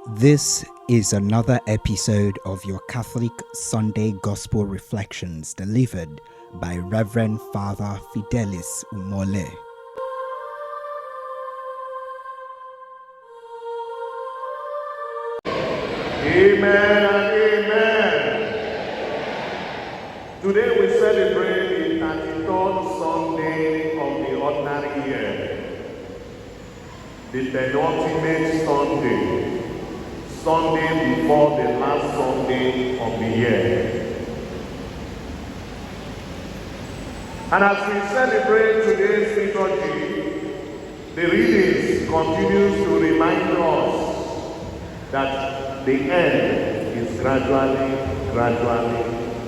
This is another episode of your Catholic Sunday Gospel Reflections delivered by Reverend Father Fidelis Umole. Amen and amen. Today we celebrate the 33rd Sunday of the ordinary year, the penultimate Sunday before the last Sunday of the year. And as we celebrate today's liturgy, the readings continues to remind us that the end is gradually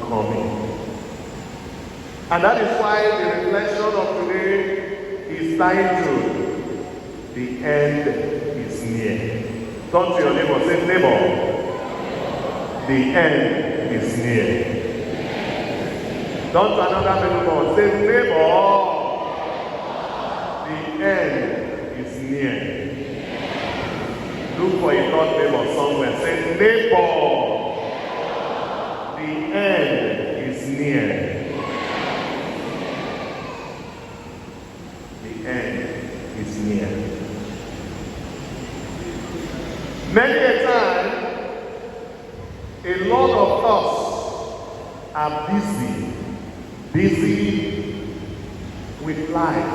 coming. And that is why the reflection of today is titled, The End is Near. Turn to your neighbor, say, neighbor, the end is near. Turn to another neighbor, say, neighbor, the end is near. Look for a third neighbor somewhere, say, neighbor, the end is near. The end is near. Many a time, a lot of us are busy with life,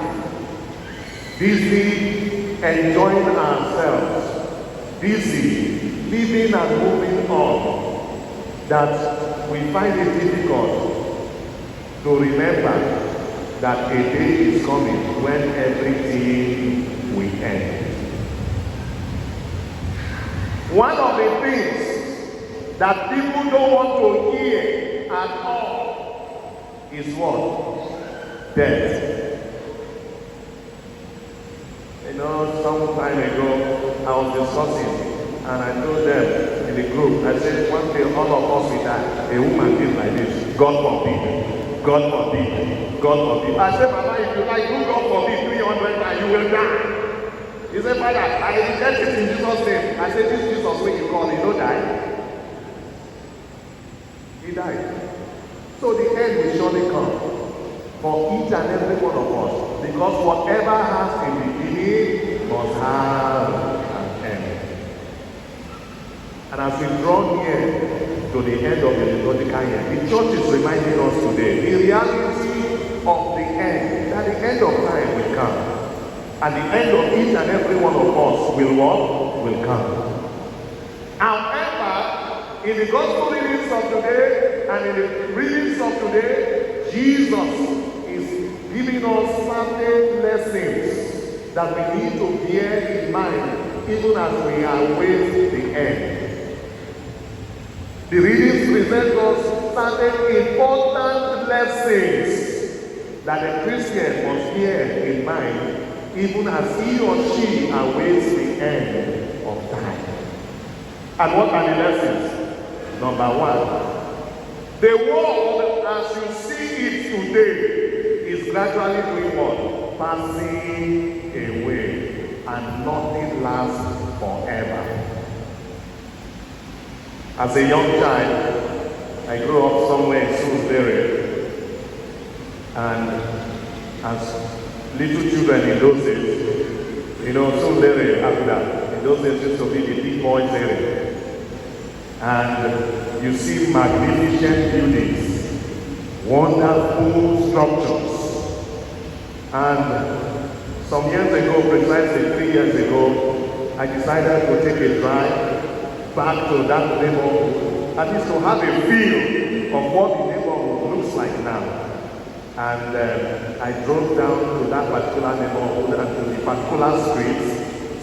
busy enjoying ourselves, busy living and moving on, that we find it difficult to remember that a day is coming when everything will end. One of the things that people don't want to hear at all is what? Death. You know, some time ago, I was discussing, and I told them in the group, I said, one day all of us will die. A woman did like this. God forbid. God forbid. God forbid. I said, Mama, if you like, do God forbid 300 times, you will die. He said, Father, I reject it in Jesus' name. I said, this Jesus when you call, he don't die. He died. So the end will surely come for each and every one of us. Because whatever has a beginning must have an end. And as we draw near to the end of the liturgical year, the church is reminding us today the reality of the end, that the end of time will come. And the end of each and every one of us will what? Will come. However, in the gospel readings of today and in the readings of today, Jesus is giving us certain lessons that we need to bear in mind even as we await the end. The readings present us certain important lessons that a Christian must bear in mind even as he or she awaits the end of time. And what are the lessons? Number one, the world as you see it today is gradually doing what? Passing away, and nothing lasts forever. As a young child, I grew up somewhere in Salisbury, and as little children in those days, you know, Salisbury, Abuja, in those days used to be the big boys area. And you see magnificent buildings, wonderful structures. And some years ago, precisely 3 years ago, I decided to take a drive back to that neighborhood, at least to have a feel of what the neighborhood looks like now. And I drove down to that particular neighborhood and to the particular streets.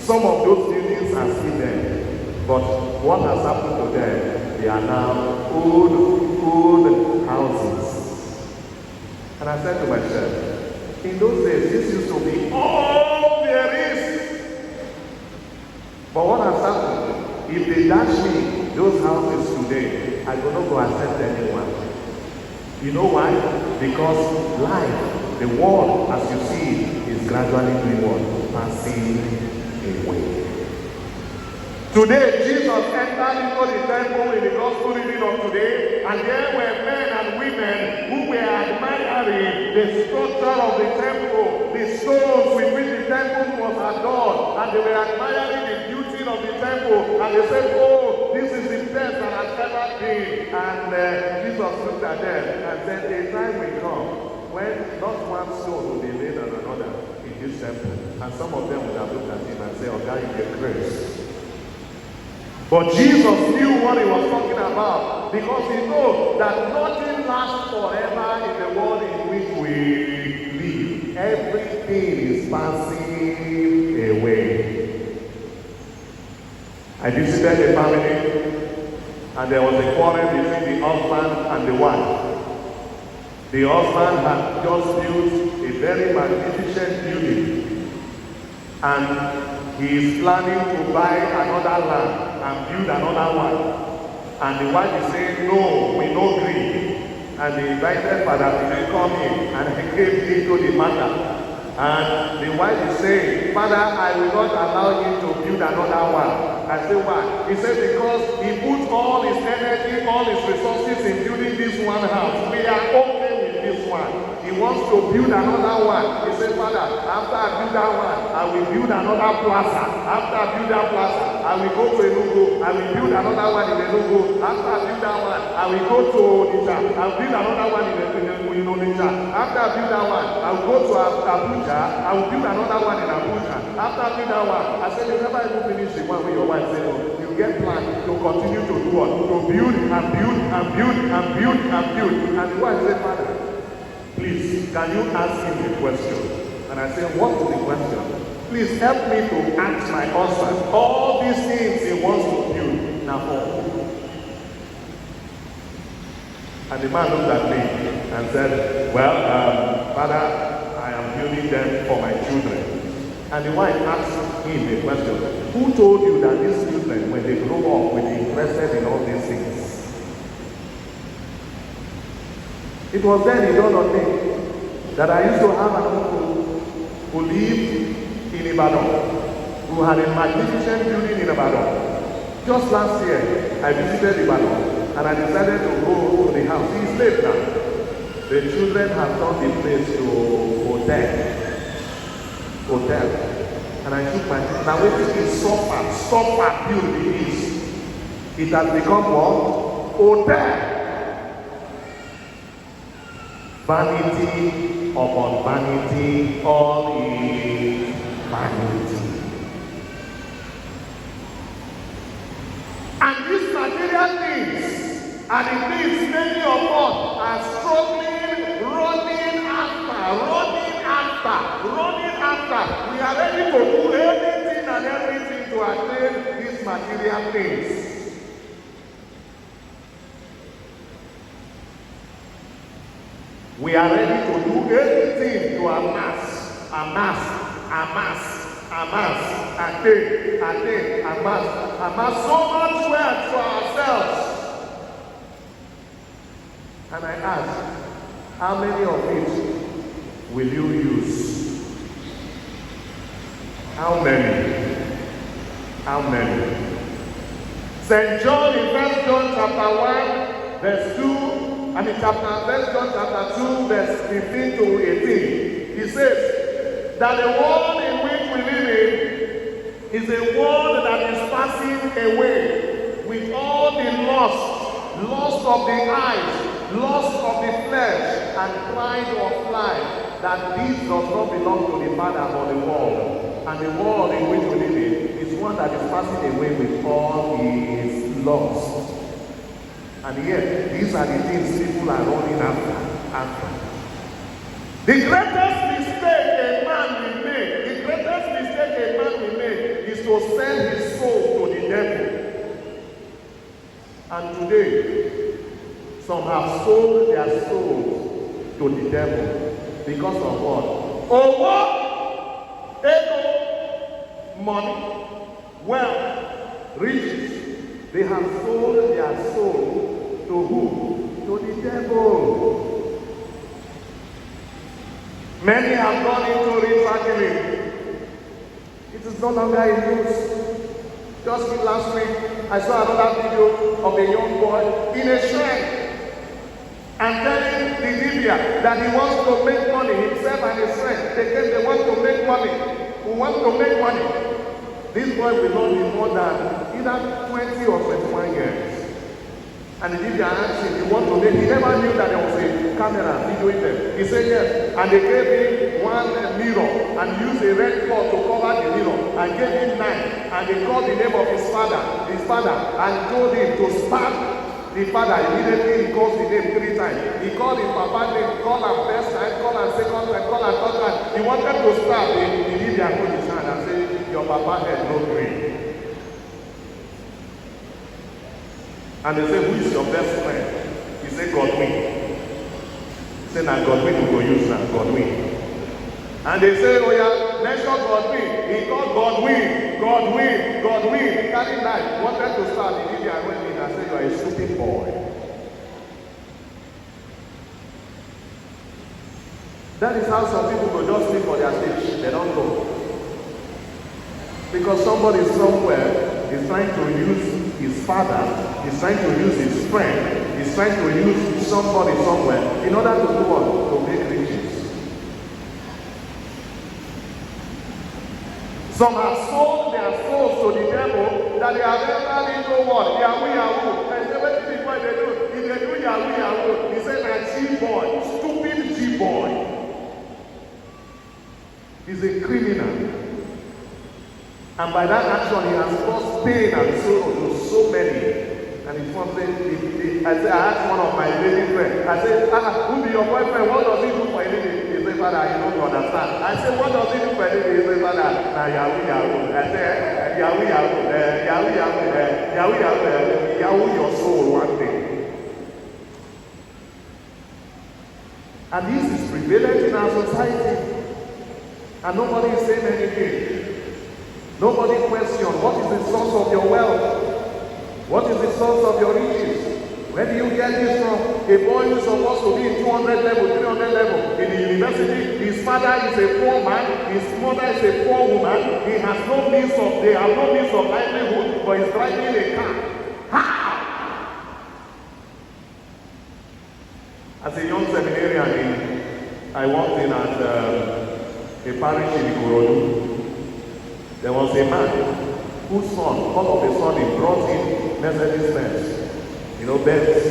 Some of those buildings are still there. But what has happened to them? They are now old houses. And I said to myself, in those days, this used to be all there is. But what has happened? If they dash me those houses today, I will not go accept anyone. You know why? Because life, the world as you see it, is gradually doing what? Passing away. Today, Jesus entered into the temple in the gospel reading of today, and there were men and women who were admiring the structure of the temple, the stones with which the temple was adored, and they were admiring the beauty of the temple, and they said, oh, this is the best that has ever been. And Jesus looked at them and said, a time will come when not one stone will be laid on another in this temple. And some of them would have looked at him and said, oh, God, you get grace. But Jesus knew what he was talking about, because he knows that nothing lasts forever in the world in which we live. Everything is passing away. I visited a family, and there was a quarrel between the husband and the wife. The husband had just built a very magnificent building, and he is planning to buy another land and build another one. And the wife is saying, no, we no agree. And they invited Father to come in, and he came into the matter. And the wife is saying, Father, I will not allow you to build another one. I say, why? He said, because he put all his energy, all his resources in building this one house. We are okay with this one. He wants to build another one. He said, Father, after I build that one, I will build another plaza. After I build that plaza, I will go to Enugu. I will build another one in Enugu. After I build that one, I will go to Onitsha. I will build another one in Onitsha. After I build that one, I will go to Abuja. I will build another one in Abuja. After I build that one, I said, you never even finish the one with your wife. Say, no, you get planned to continue to do what? To build and build and build and build and build. And the wife said, Father, please, can you ask him a question? And I said, what is the question? Please help me to ask my husband all these things he wants to build. Now, and the man looked at me and said, well, Father, I am building them for my children. And the wife asked him a question. Who told you that these children, when they grow up, will be interested in all these things? It was then he dawned on me that I used to have an uncle who lived in Ibadan, who had a magnificent building in Ibadan. Just last year, I visited Ibadan, and I decided to go to the house. He is late now. The children have turned the place to hotel. And I took my now waiting is suffer building is. It has become what? Hotel. Vanity upon vanity, all is vanity. And these material things are the things many of us are struggling, running after. We are ready to do anything and everything to attain these material things. We are ready to do anything to amass, so much wealth for ourselves. And I ask, how many of it will you use? How many? St. John in 1 John chapter 1, verse 2, and in 1 John chapter 2, verse 15 to 18, he says that the world in which we live in is a world that is passing away with all the lust of the eyes, lust of the flesh, and pride of life, that this does not belong to the Father but the world. And the world in which we live in is one that is passing away with all its lust. And yet, these are the things people are running after. The greatest mistake a man will make is to sell his soul to the devil. And today, some have sold their souls to the devil because of what? Ego, money, wealth, riches. They have sold their soul to who? To the devil. Many have gone into ritual killing. It is no longer in use. Just last week, I saw another video of a young boy in a shrine and telling the Libya that he wants to make money, himself and his friend. They want to make money. We want to make money. This boy will not be more than either 20 or 21 years. And the Libya asked him, you want to make, he never knew that there was a camera videoing them. He said yes. And they gave him one mirror and used a red cloth to cover the mirror and gave him knife. And they called the name of his father, and told him to stab the father. Immediately he calls the name 3 times. He called his papa name, called him first time, called him second time, called him third time. He wanted to stab him. The Libya put his hand and said, your papa had no green. And they say, who is your best friend? He said, Godwin. He said, now Godwin will go use now, Godwin. And they say, oh yeah, mention Godwin. He called Godwin. Carrying knife, wanted to start. The Libya went in and said, you are a stupid boy. That is how some people go just live for their stage. They don't go. Because somebody somewhere is trying to use his father, he's trying to use his friend, he's trying to use somebody somewhere in order to do what? To make riches. Some have sold their souls to the devil that they have entered into what? Yahoo. And say, what did they do? If they do Yahoo, he said, a G-boy, stupid G-boy. He's a criminal. And by that action, he has caused pain and sorrow to so many. And his mom said, I asked one of my lady friends, I said, who be your boyfriend? What does he do for a living? He said, Father, you don't understand. I said, what does he do for a living? He said, Father, now Yahoo. I said, Yahoo your soul one day. And this is prevalent in our society. And nobody is saying anything. Nobody questions what is the source of your wealth? What is the source of your riches? Where do you get this from? A boy who is supposed to be in 200 level, 300 level in the university, his father is a poor man, his mother is a poor woman, they have no means of livelihood, but he's driving a car. How? As a young seminarian, I walked in at a parish in Ikorodu. There was a man whose son, all of a sudden, brought in Mercedes-Benz, Benz,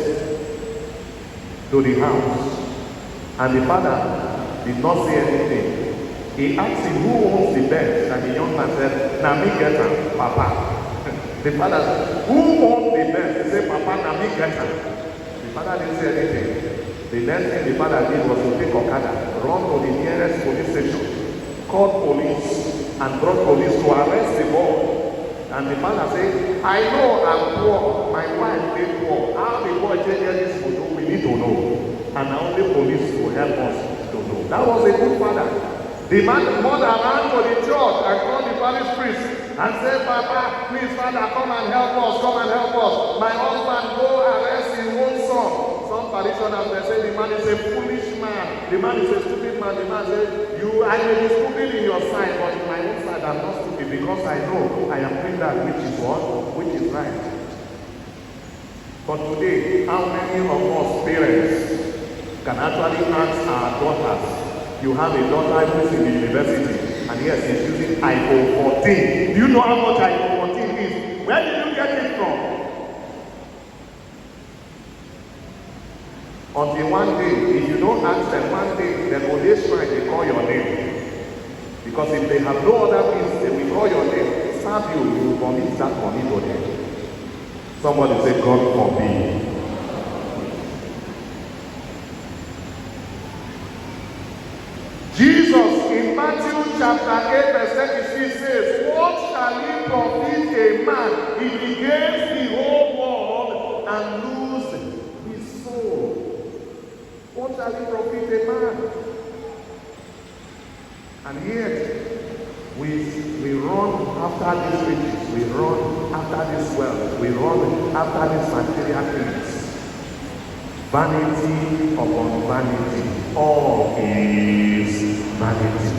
to the house. And the father did not say anything. He asked him who owns the Benz, and the young man said, "Na me get am, Papa." The father said, "Who owns the Benz?" He said, "Papa, na me get am." The father didn't say anything. The next thing the father did was to take Okada, run to the nearest police station, call police, and brought police to arrest the boy. And the father said, "I know I'm poor, my wife is poor. How the boy changes this photo, we need to know. And only police will help us to know." That was a good father. The mother ran to the church and called the parish priest and said, "Papa, please, Father, come and help us. My husband go arrest his own son." Some parishioners, they say the man is a foolish man. The man is a stupid man. The man says, I may be stupid in your sight, but in my own side I'm not stupid, because I know I am doing that which is what? Which is right. But today, how many of us parents can actually ask our daughters? You have a daughter who is in the university, and yes, she's using iPhone 14. Do you know how much iPhone 14 is? Where did you get it from? Until one day, if you don't ask them one day, then when they strike, they call your name. Because if they have no other means, they will call your name, serve you, you will commit that money to them. Somebody say, God forbid. Jesus in Matthew chapter 8 verse 36 says, "What shall it profit a man if he gains the whole world and lose his soul?" What shall it profit a man? And yet, we run after these riches, we run after this wealth, we run after these material things. Vanity upon vanity, all is vanity.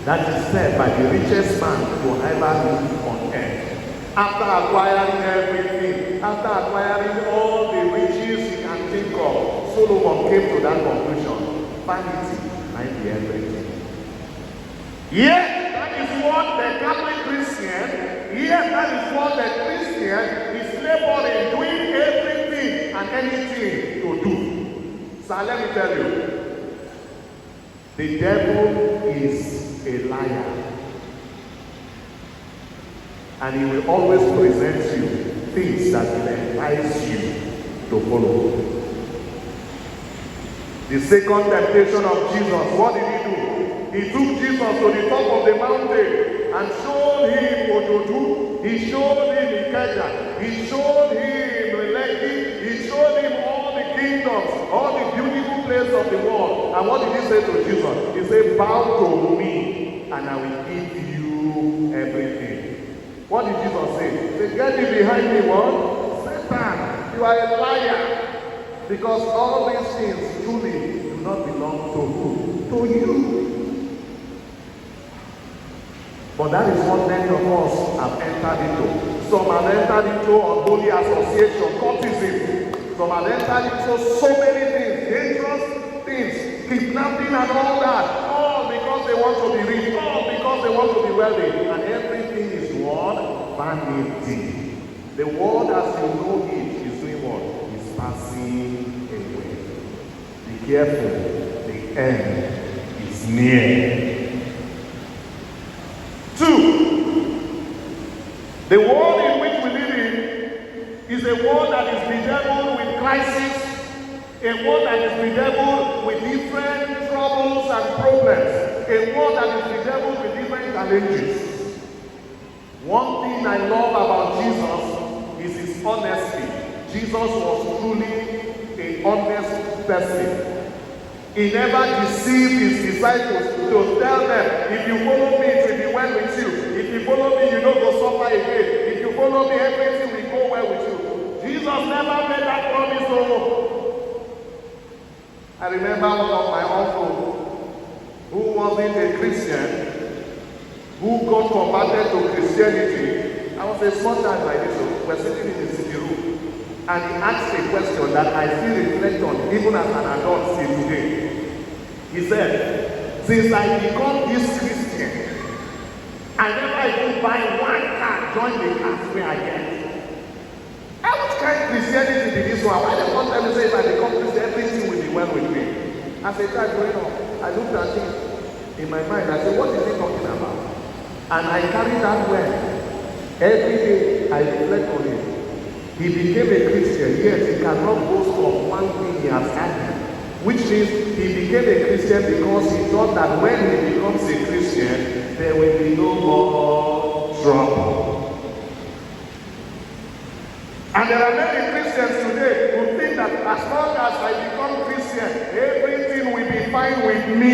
That is said by the richest man who ever lived on earth. After acquiring everything, after acquiring all the riches he can think of, Solomon came to that conclusion. Vanity might be everything. Yet, that is what the Catholic Christian, yet that is what the Christian is laboring, doing everything and anything to do. So let me tell you, the devil is a liar. And he will always present you things that will entice you to follow. The second temptation of Jesus, what did he do? He took Jesus to the top of the mountain and showed him Ojoju. He showed him Ikeja. He showed him Lekki. He showed him all the kingdoms, all the beautiful places of the world. And what did he say to Jesus? He said, bow to me and I will give you everything. What did Jesus say? He said, get you behind me, what? Satan, you are a liar. Because all these things truly do not belong to who? To you. But that is what many of us have entered into. Some have entered into unholy association, cultism. Some have entered into so many things, dangerous things, kidnapping and all that. All because they want to be rich, all because they want to be wealthy. And everything is what? Vanity. The world as you know it is doing what? Is passing away. Be careful. The end is near. 2. The world in which we live in is a world that is bedeviled with crisis, a world that is bedeviled with different troubles and problems, a world that is bedeviled with different challenges. One thing I love about Jesus is his honesty. Jesus was truly an honest person. He never deceived his disciples to tell them, if you follow me, it will be well with you. If you follow me, you don't go suffer again. If you follow me, everything will go well with you. Jesus never made that promise. Oh. I remember one of my uncle who wasn't a Christian, who got converted to Christianity. I was a small child like this, so we're sitting in the city room. And he asked a question that I still reflect on, even as an adult till today. He said, since I become this Christian, I never even buy one car, join the cars where I get. What kind of Christianity did this one? Why the one time you say if I become Christian, everything will be well with me? As a child growing up, I looked at him in my mind. I said, what is he talking about? And I carry that well. Every day I reflect on it. He became a Christian, yet he cannot boast of one thing he has had. Which means he became a Christian because he thought that when he becomes a Christian, there will be no more trouble. And there are many Christians today who think that as long as I become Christian, everything will be fine with me.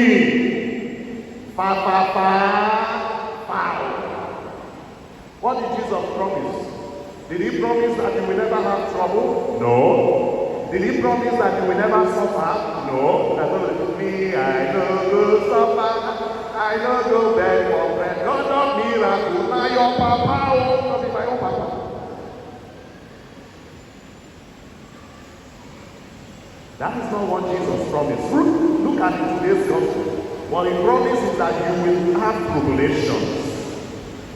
What did Jesus promise? Did he promise that you will never have trouble? No. Did he promise that you will never suffer? No. Me, I don't go suffer. I don't go beg for bread. God of miracle. Now your papa, oh, not be my own papa. That is not what Jesus promised. Look at today's gospel. What he promised is that you will have tribulations.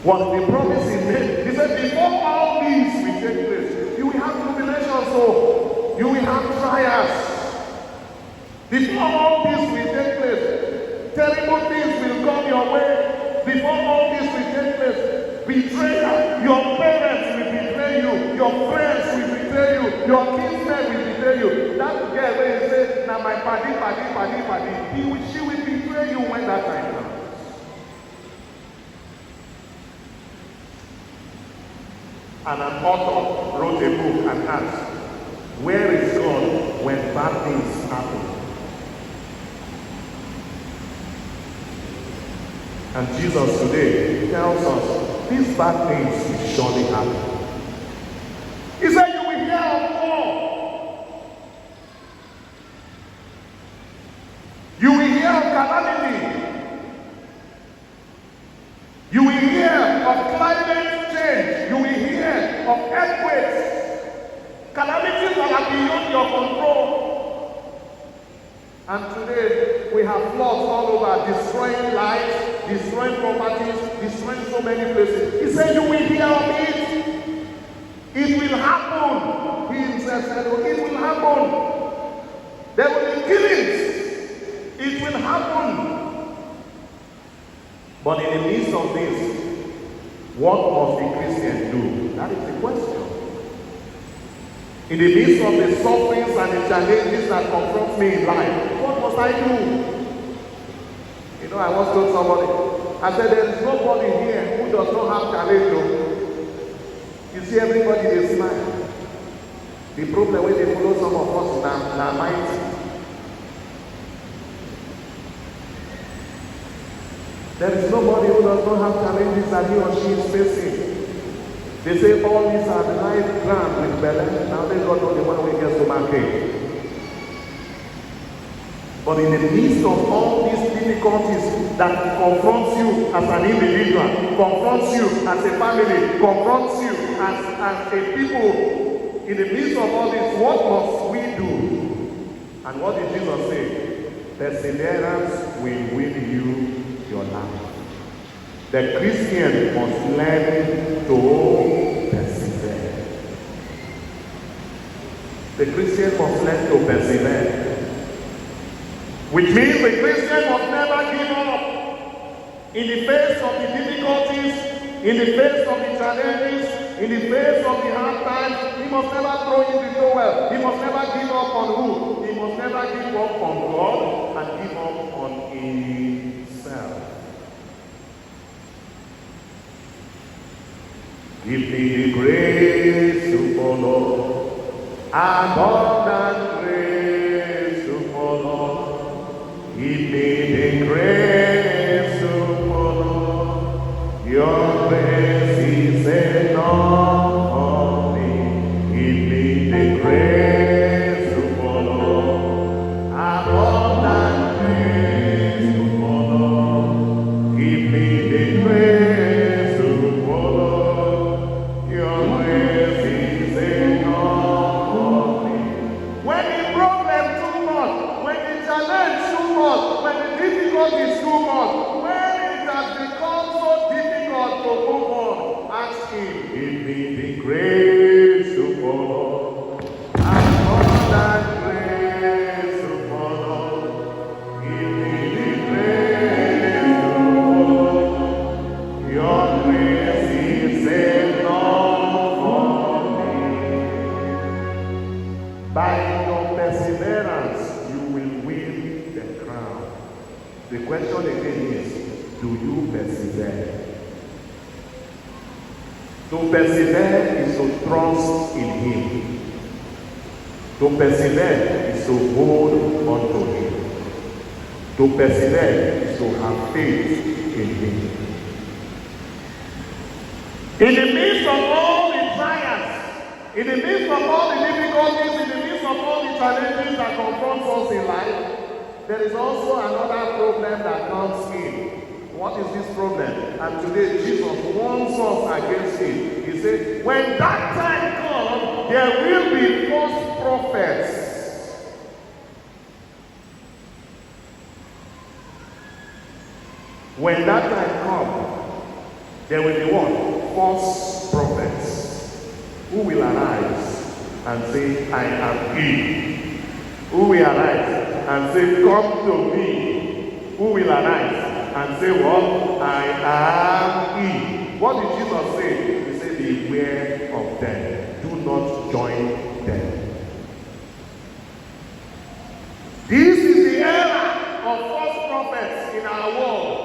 What the promise he made, he said, before all these will take place, you will have tribulations, so you will have trials. Before all this will take place, terrible things will come your way. Before all this will take place, betrayal, your parents will betray you, your friends will betray you, your kinsmen will betray you. That girl where you say, now my paddy, she will betray you when that time comes. And an author wrote a book and asked, where is God when bad things happen? And Jesus today tells us, these bad things will surely happen. He said, you will hear of war. You will hear of calamity. You will hear of climate change. You will hear Calamities that are beyond your control. And today, we have floods all over, destroying lives, destroying properties, destroying so many places. He said, you will hear of it. It will happen. He himself said, oh, it will happen. There will be killings. It will happen. But in the midst of this, what must the Christian do? That is the question. In the midst of the sufferings and the challenges that confront me in life, what must I do? You know, I once told somebody, I said, there is nobody here who does not have challenge. You see everybody, they smile. The problem when they follow some of us now mighty. There is nobody who does not have challenges that he or she is facing. They say all these are the life ground with balance. Now they got on the one way gets to market. But in the midst of all these difficulties that confronts you as an individual, confronts you as a family, confronts you as a people, in the midst of all this, what must we do? And what did Jesus say? Perseverance will win you your life. The Christian must learn to persevere. The Christian must learn to persevere. Which means the Christian must never give up in the face of the difficulties, in the face of the challenges, in the face of the hard times. He must never throw in the towel. He must never give up on who? He must never give up on God and give up on himself. Give me the grace to follow, abundant grace to follow. Give me the grace to follow. Your grace is enough for me. Give me the grace to follow, abundant grace to follow. Give me the grace to follow. Is too much. When it has become so difficult to move on, ask him, give me the grace to follow, abundant grace to follow. Give me the grace to follow. Your grace is enough for me. By your perseverance, you will win the crown. The question again is, do you persevere? To persevere is to trust in him. To persevere is to hold on to him. To persevere is to have faith in him. In the midst of all the trials, in the midst of all the difficulties, in the midst of all the challenges that confront us in life, there is also another problem that comes in. What is this problem? And today Jesus warns us against it. He said, when that time comes, there will be false prophets. When that time comes, there will be what? False prophets who will arise and say, I am he. Who will arise and say, come to me. Who will arise and say, what? I am he. What did Jesus say? He said, beware of them. Do not join them. This is the era of false prophets in our world.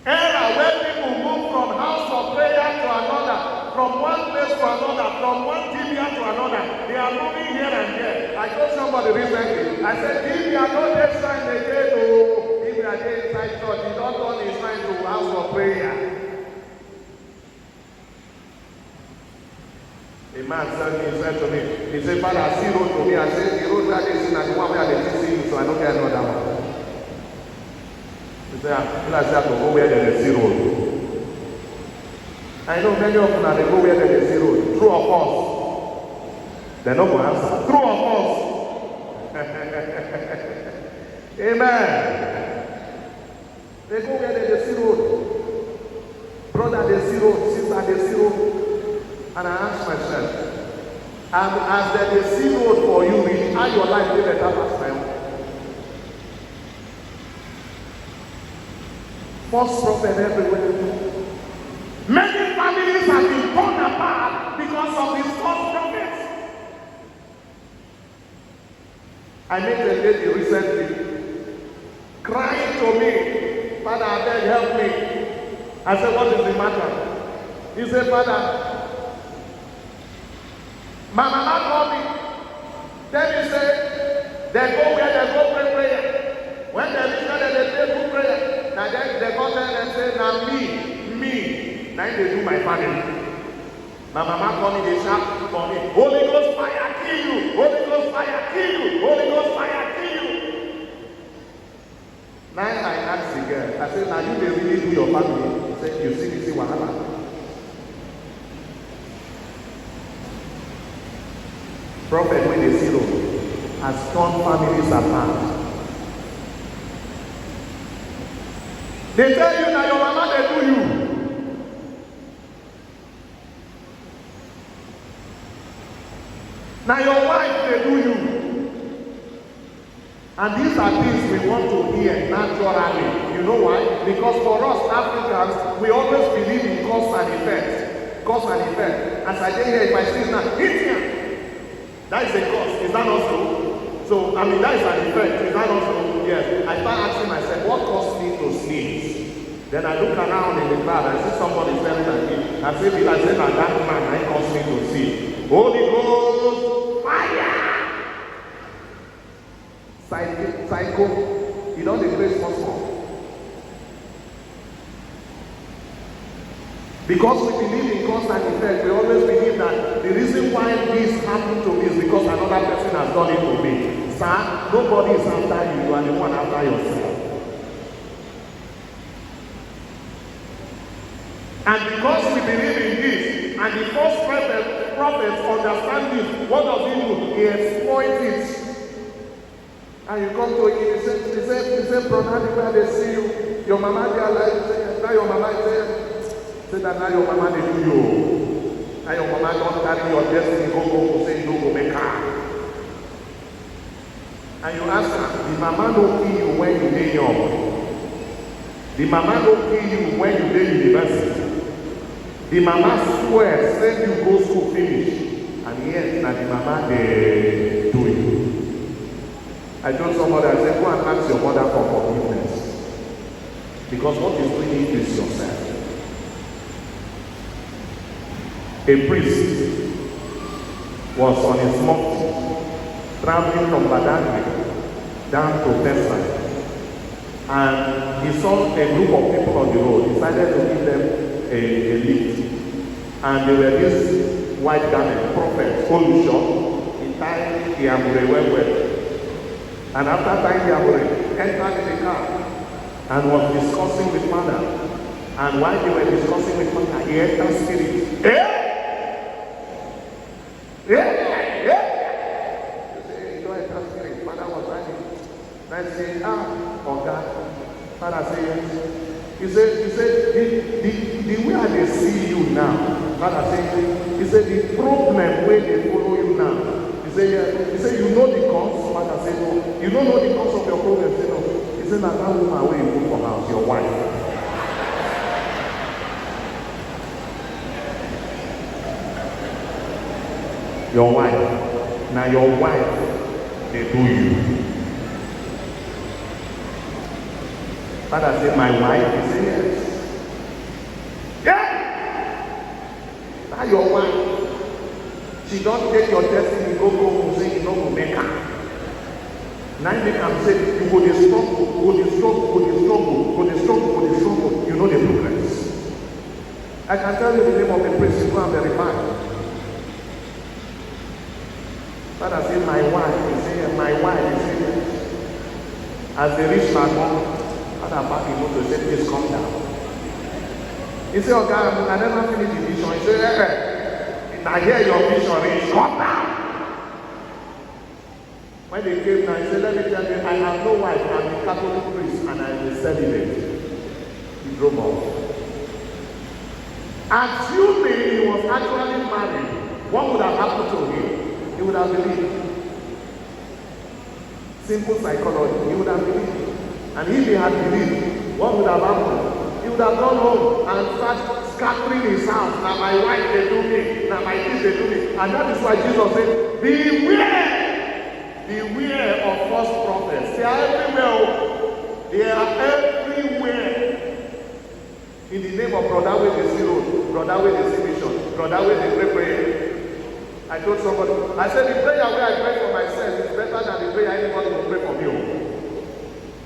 Era where people move from house of prayer to another, from one place to another, from one tibia to another. They are moving here and there. I told somebody recently, I said, tibia don't get signed again. Oh, tibia get inside church. He don't turn his mind to house of prayer. A man said to me, he said, Father, see road to me. I said, the road that is in the one where they see you, so I don't get another one. He said, I said, to go where there is zero. I know many of them they go where they see road. True or false? They're not going to answer. True or false? Amen. They go where they see road. Brother, they see road. Sister, they see road. And I ask myself, as they see road for you, how your life will better pass my own? False prophet everywhere. Many families have been torn apart because of these false prophets. I met a lady recently crying to me, Father, I beg, help me. I said, what is the matter? He said, Father, my mama called me. Then he said, they go where they go pray prayer. When they reach there, they pray good prayer. Now then they come there and say, now me. Now they do my family. My mama call me, they shout for me, Holy Ghost fire kill you! Holy Ghost fire kill you! Holy Ghost fire kill you! Now I ask the girl, I said, now you may really do your family. He said, you see this wahala. Prophet when they see road has torn families apart. They tell you now your mama they do you. Now your wife they do you. And these are things we want to hear naturally. You know why? Because for us Africans, we always believe in cause and effect. Cause and effect. As I did here, if I see now, hit here. That is a cause. Is that not so? So, I mean, that is an effect. Is that not so? Yes. I start asking myself, what caused me to sneeze? Then I look around in the crowd, I see somebody staring at me. I say, I said, that man, I caused me to see. Holy Ghost, fire! Psycho. You know the grace for small. Because we believe in cause and effect, we always believe that the reason why this happened to me is because another person has done it to me. Sir, nobody is after you, you are the one after yourself. And because we believe in this, and the false prophets understand this, what does he do? He exploits it. And you come to him, he said, brother, where they see you, your mama they are like, now your mama is there. Say that now your mama they do you. Now your mama don't carry your destiny, go say you go make her. And you ask her, the mama don't kill you when you dey young. The mama don't kill you when you dey university. The mama swear, send you go school finish. And yes, now the mama they do it. I told somebody, I said, go and ask your mother for forgiveness. Because what is doing it is yourself. A priest was on his monkey, traveling from Badagry down to Texas. And he saw a group of people on the road. He decided to give them a lift. And they were this white garment, prophet, Olusho. He tied the amure well. And after tying the amure, entered in the car and was discussing with mother. And while they were discussing with mother, he entered spirit. You say, you don't enter spirit. Mother was writing. And I say, oh God. Father say yes. He said, the way they see you now, Father say, he said, the problem where they follow you now. He said, yeah. He said, you know the cause? Father said, no. You don't know the cause of your problem? He said, no. He said, that woman where you go for house, your wife. Your wife. Now your wife, they do you. Father said, my wife? He said, yes. Yeah! Now your wife. She don't take your destiny, go home, say you don't go make her. Now they can say, you go dey struggle, go dey struggle. You know the progress. I can tell you the name of the priest, you go and verify. Father said, my wife. He said, my wife. He said, yes. As they reach my mom, Father back him up to say, please come down. He said, okay, I never finished the vision. He said, now here your vision is cut down. When they came now, he said, let me tell you, I have no wife, I'm a Catholic priest, and I'm a celibate. He drove off. Assuming he was actually married, what would have happened to him? He would have believed. Simple psychology, he would have believed. And if he had believed, what would have happened? He would have gone home and started scattering his house. Now my wife, they do me. Now my kids, they do me. And that is why Jesus said, beware! Beware of false prophets. They are everywhere. They are everywhere. In the name of brother with the zero, brother with the vision, brother with the prayer. I told somebody, I said the prayer where I pray for myself is better than the prayer anybody will pray for me.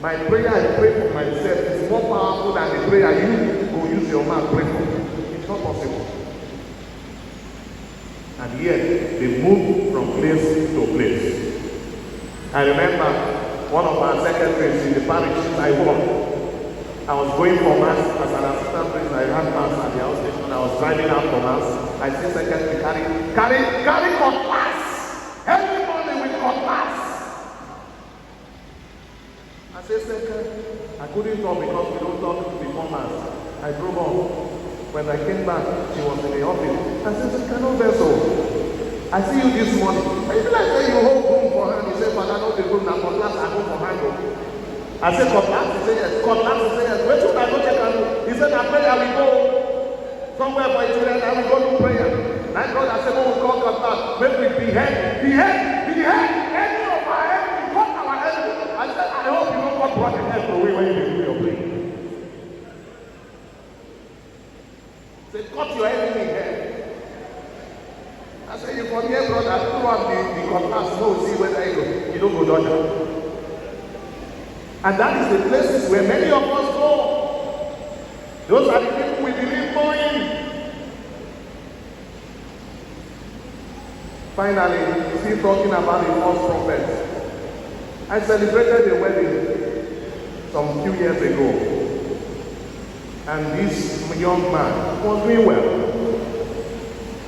My prayer I pray for myself is more powerful than the prayer you will use your mouth to pray for me. It's not possible. And yet they move from place to place. I remember one of our secretaries in the parishes I worked. I was going for mass as an assistant priest. I ran mass at the house station. I was driving out for mass. I see secretary carry cutlass. Everybody with cutlass. I said, secretary, I couldn't talk because we don't talk before mass. I drove off. When I came back, she was in the office. I said, cannot vessel. I see you this morning. I feel like say you hold room for hand. He said, Father, not the room, now cutlass, I hold for hand. I said, cutlass, he said, yes. Cutlass, he said, yes. Where should I go check and do? He said, I pray I will go somewhere for it, and I will go to prayer. My brother said, oh, we call cutlass. Make we behead any of our enemy, cut our enemy. I said, I hope you don't cut brother head away when you do your prayer. He said, cut your enemy head. I said, you come here, brother, pull on the cutlass, no, see whether you don't go down. And that is the places where many of us go. Those are the people we believe going. Finally, still talking about the false prophets. I celebrated a wedding some few years ago. And this young man was doing well.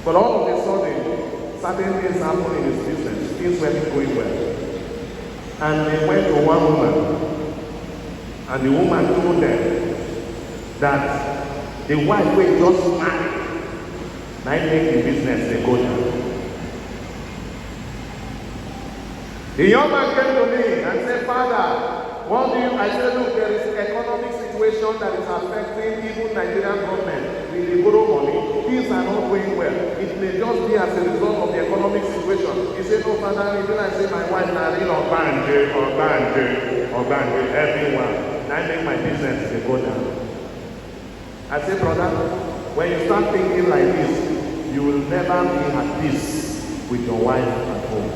But all of a sudden, certain things happened in his business. Things weren't going well. And they went to one woman. And the woman told them that the wife will just marry. Now make the business they go down. The young man came to me and said, Father, what do you? I said, look, there is economic situation that is affecting even Nigerian government. We dey borrow money. Things are not going well. It may just be as a result of the economic situation. He said, no, Father, even I say my wife now in or band everyone. I make my business they go down. I say, brother, when you start thinking like this, you will never be at peace with your wife at home.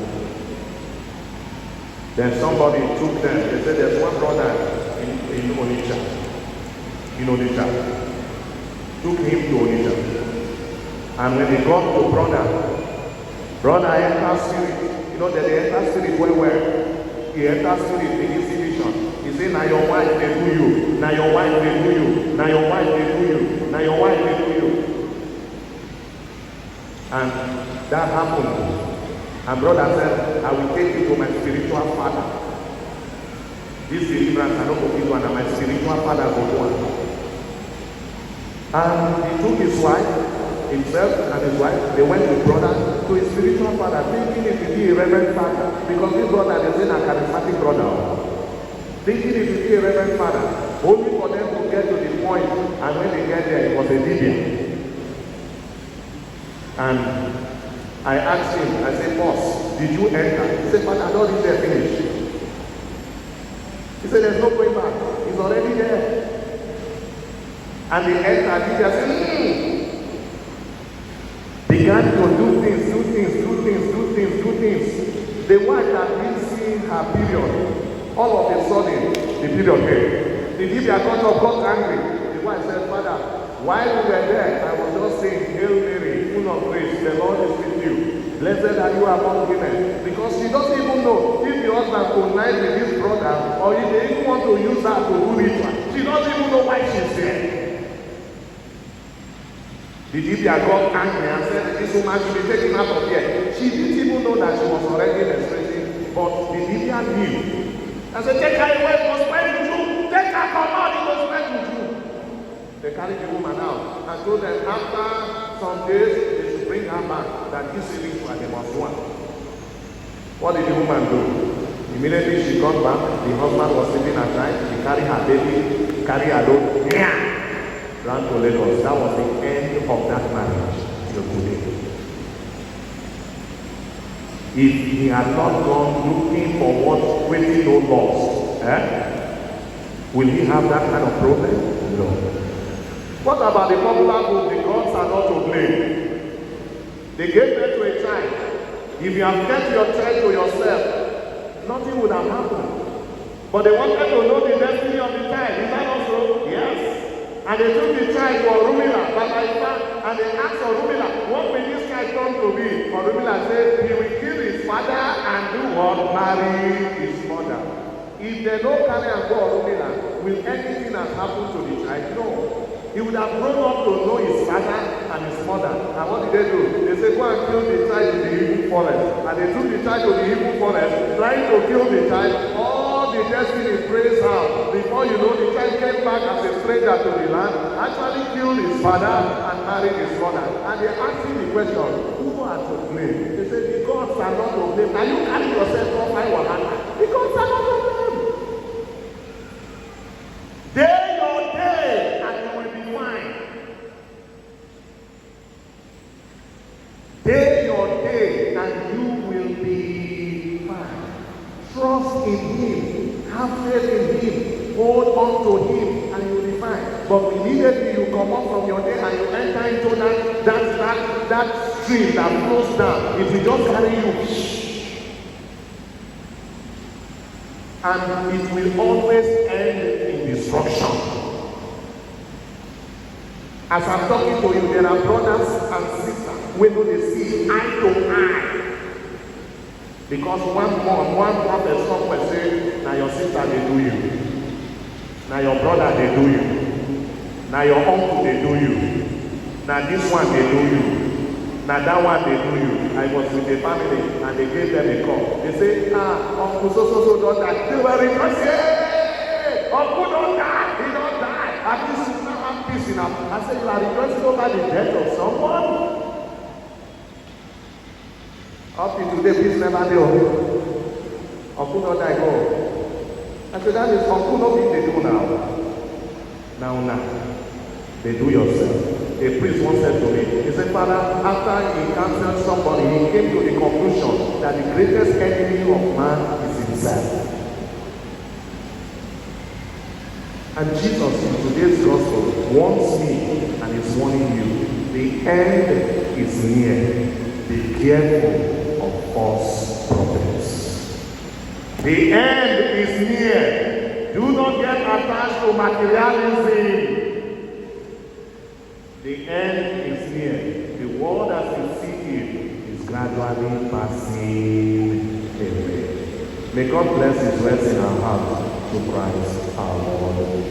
Then somebody took them. They said there's one brother in Onitsha. Took him to Onitsha. And when they got to brother entered spirit. You know that they enter spirit where he enters spirit, he gives vision. He say, now your wife they do you. Now your wife they do you. Now your wife they do you. Now your wife they do you. And that happened. And brother said, I will take you to my spiritual father. This deliverance I don't go one, and my spiritual father go one. And he took his wife, himself and his wife, they went with brother to his spiritual father, thinking it would be a reverend father. Because this brother they say a charismatic brother. Thinking it would be a reverend father, only for them to get to the point, and when they get there, it was a Libyan. And I asked him, I said, boss, did you enter? He said, Father, I don't reach there finish. He said, there's no going back. He's already there. And they entered, he just began to do things. The wife that didn't see her period, all of a sudden, the period came. The Libyan got angry. The wife said, Father, while we were there, I was just saying, Hail Mary, full of grace, the Lord is with you. Blessed are you among women. Because she doesn't even know if the husband connives with his brother or if they even want to use her to do ritual. She doesn't even know why she's there. The Libya got angry and said, this woman should be taken out of here. She didn't even know that she was already menstruating, but the Libya knew. I said, take her away, it was spent with you. Take her, come out, it was spent with you. They carried the woman out and told them after some days, they should bring her back, that this is what they must want. What did the woman do? Immediately she got back, the husband was sleeping at night, he carried her baby, carried her load, ran to Lagos. That was the end of that marriage till today. If he had not gone looking for what waiting no lost, will he have that kind of problem? No. What about the popular book, the gods are not to blame? They gave birth to a child. If you have kept your child to yourself, nothing would have happened. But they wanted to know the destiny of the child. Is that also? Yes. And they took the child to Orumila, and they asked Orumila, what will this child come to be? Orumila said, he will kill his father and do what? Marry his mother. If they don't carry and go Orumila, will anything have happened to the child? No. He would have grown up to know his father and his mother. And what did they do? They said, go and kill the child in the evil forest. And they took the child to the evil forest, trying to kill the child. All the destiny prays out. Before you know, the child came back as a stranger to the land, actually killed his father and married his mother. And they asked him the question, who are to blame? They said, the gods are not to blame. Now you carry yourself off my wahala. The gods are not to blame. Day your day, and you will be fine. Day your day, and you will be fine. Trust in Him. Have faith in Him. Hold on to Him, and you will be fine. But immediately you come up from your day and you enter into that stream that flows down, it will just carry you. And it will always end in destruction. As I'm talking to you, there are brothers and sisters who know they see eye to eye. Because one prophet somewhere say, now your sister they do you. Now your brother they do you. Now your uncle they do you. Now this one they do you. Now that one they do you. I was with a family and they gave them a call. They say, Uncle so don't die. They were rejoicing. Hey, Uncle don't die. He don't die. At least you now have peace enough. I said, you are rejoicing over the death of someone. Up to today, please never know. Uncle don't die, go. I said, that is Uncle not what they do now. Now. They do yourself. A priest once said to me, he said, Father, after he counseled somebody, he came to the conclusion that the greatest enemy of man is himself. And Jesus in today's gospel warns me and is warning you, the end is near. Be careful of false prophets. The end is near. Do not get attached to materialism. The end is near. The world as you see it is gradually passing away. May God bless His words in our hearts to Christ our Lord.